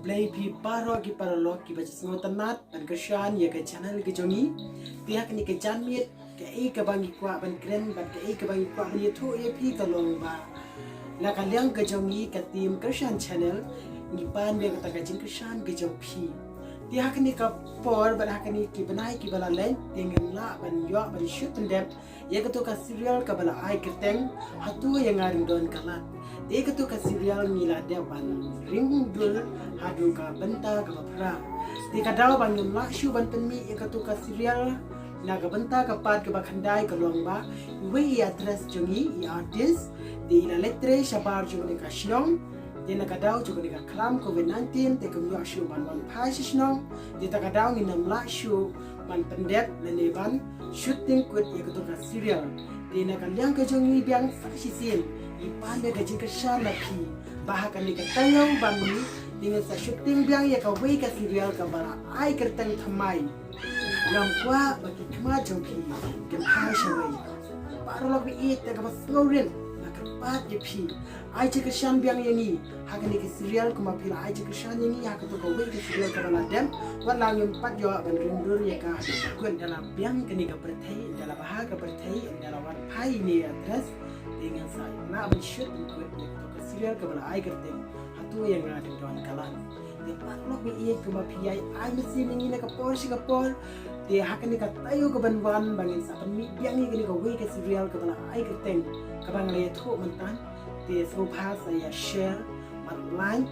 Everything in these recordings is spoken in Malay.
play pi parok ki paralok ki baca semua tenat dan kersian ya ke channel ke jongi pihak ni ke janmit ke ke bangi kuat ban keren ban ke bangi kuat ni tu ya pi kalong ba la kaliang ke jongi ke tim kersian channel ni pan be kata ke jing kersian ke jong pi pihak ni ka por ban hak ni ki benai ki bala lain dengan la ban yo ban shoot pendep ya ke tu ka serial ka bala ai kerteng hatu yang ngaring don kalat dia ketu ka serial mila dia ban ring dul hadu ka benta ka pra dia ka daw ban yum la shu ban penmi ya ketu ka serial na ka benta ka pat ka bakhandai ka long ba we address jongi artist di la letre shabar jongi ka shnong dia na ka daw jongi ka klam covid-19 te kum yo shu ban ban phai shnong dia ta ka daw ni nam la shu ban pendep le ban shooting kut ya ketu ka serial dia na ka liang ka jongi biang saksi sin ipan dia gajin ke sana pi bahkan ni ketayang bangun dengan sa shooting biang ya kawai ka serial ka bala ai kertang thamai yang kwa bagi kema jongpi kem hai shawai paralok bi it ka bas ngorin na kerpat ye pi ai je ke shan biang yangi hakan ni ke serial kuma pila ai je ke shan yangi hak tu kawai ke serial ka bala dem walang yum pat yo ban rindur ya ka kun dalam biang kini ka perthai dalam bahag ka perthai dalam wan pai ni address dengan saya nak bershoot untuk ke serial ke bala ai kerti hatu yang ada don kalan dia parlok bi ie ke mapiai ai mesti mengi nak por si ke por dia hakan ni katayo ke banwan bangin sa penmi biang ni ke we ke serial ke bala ai kerti ke bang le thu mentan dia so pas saya share mat like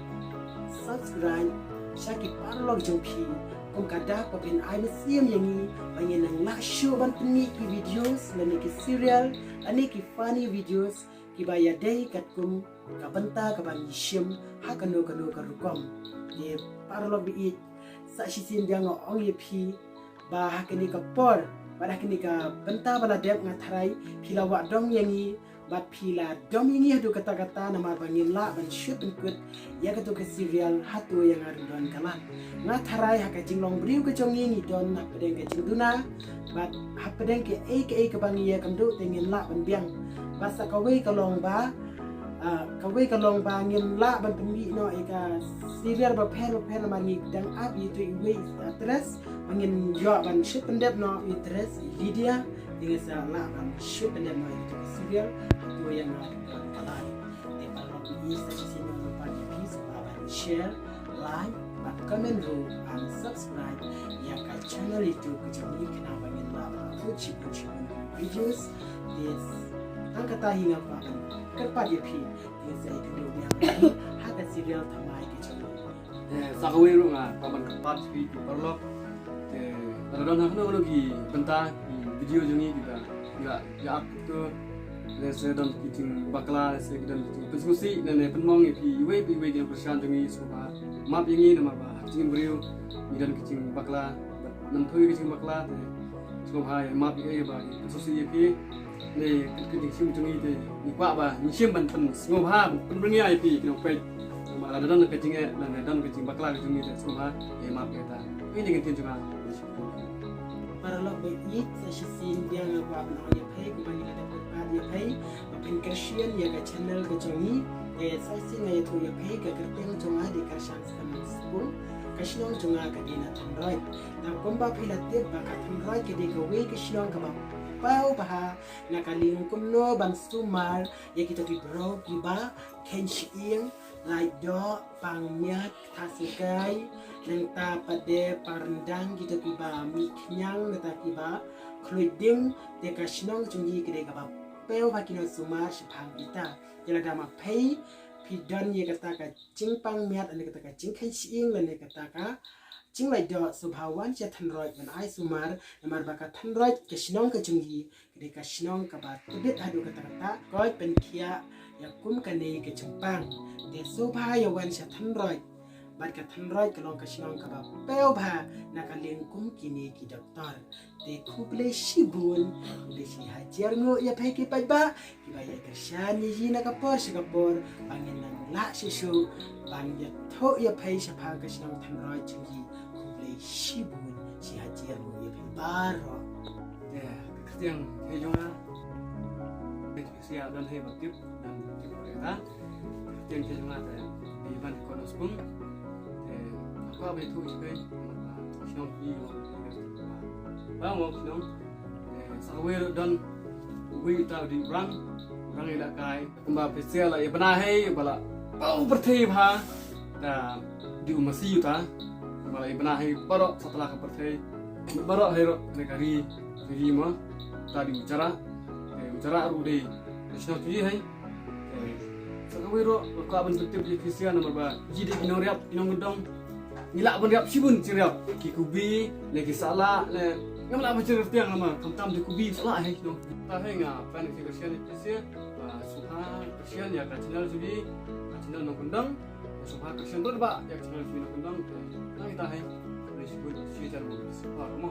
subscribe syaki parlok jongpi kum kada papin ai mesti mengi bangin nang nak show ban penmi ke videos dan ke serial ani ki funny videos ki baya dei kat kum ka benta ka bang shim ha kanu ka rukom ye parlok bi sa shisin biang ong ye pi ba ha kani ka por ba ha kani ka benta bala dep ngatharai phila wa dong yangi ba phila dom yangi hadu kata-kata nama bangin la ban shoot ikut ya ka to ka serial hatu yang ar don kalan ngatharai ha ka jinglong briu ka chong yangi don na pedeng ka jingduna bat hapedeng ke ke bang ye kamdu tengin la ban biang basa kawai kalong ba ngin la ban pemi no eka serial ba pher mangi dang ab itu iwe address mangin yo ban shit pendep no address Lydia dengan sa la ban shit pendep no itu serial tu yang kalan di parlok ni sa sini lupa di please ban share like ban comment and subscribe ya ka channel itu kejami kenapa puji videos this angka tahi ngapa kerpat ye pi dia saya kedua yang hak serial thamai ke channel sakawe ru nga paman kerpat pi parlok radon hakno lagi benta video jongi kita ya tu les don kiting bakla les don diskusi dan penmong pi we dia persian jongi soba map yangi nama ba hakim brio dan kiting bakla nam thoi kiting bakla sebab hai map ye ba sosial pi ni keting sim jongi te ni kwa ba ni sim ban pen sebab ha pen bringi ai pi kino pe ma ada dan keting dan dan keting bakla jongi te sebab ha map kita ini dengan tin juga paralok bi it sa shisin biang apa ban ye pai ku bang ada pat ye pai pen kersian ya ka channel ke jongi sa sin ye thu ye pai ka kerteng jonga di kersan school kashnong jonga ka dina thanroi na komba philatip ba ka thanroi ke de go we kashnong ka ba pau ba na kaling kumno ban sumar ya kita ki bro ki ba ken shiing lai do pang miat thasikai nang ta pade parndang kita ki ba mi knyang na ta ki ba khluiding de kashnong jongi ke de ka ba pau ba kino sumar shphang kita jela dama phei pidon ye kata ka jingpang miat ane kata ka jingkhen siing lane kata ka jinglai do subhawan che thanroi ban ai sumar namar ba ka thanroi ke shnong ka jungi ke ka shnong ka ba tibet hadu kata koi pen khia ya kum ka ne ke jingpang de subha ya wan che thanroi bat ka thanroi ka long ka shnong ka ba peu ba na ka leng kum kini ki doktor de khuble shibun de shi hajar ngo ya phai ki pai ba ki ba ya kershan ni na ka por shi ka por bangin nang la shi shu bang ya tho ya phai sha pha ka shnong thanroi jungi khuble shibun shi hajar ngo ya phai ba ro ya yang hejona sia dan he bakip dan kita yang hejona di ban konos pun qua về thu chơi shnong đi vào một shnong sau về dan we ta di rang rang ida kai kembali spesial lah ya benar hai bala bau berteh ha ta di masih ta bala benar hai parok setelah ke berteh barok hai ro negari diri mah tadi bicara ru deh shnong tu hai Sakawiro ko aban betul je Kristian nomor ba jide inoriap inongdong ngila ban riap sibun ciriap ki kubi lagi sala le ngamla ba cirif tiang nama kamtam de kubi sala he no ta he nga pan ki Kristian Kristian suha Kristian ya ka channel sugi channel nongdong suha Kristian ba ya channel sugi nongdong na ita he sibun si jar mo suha mo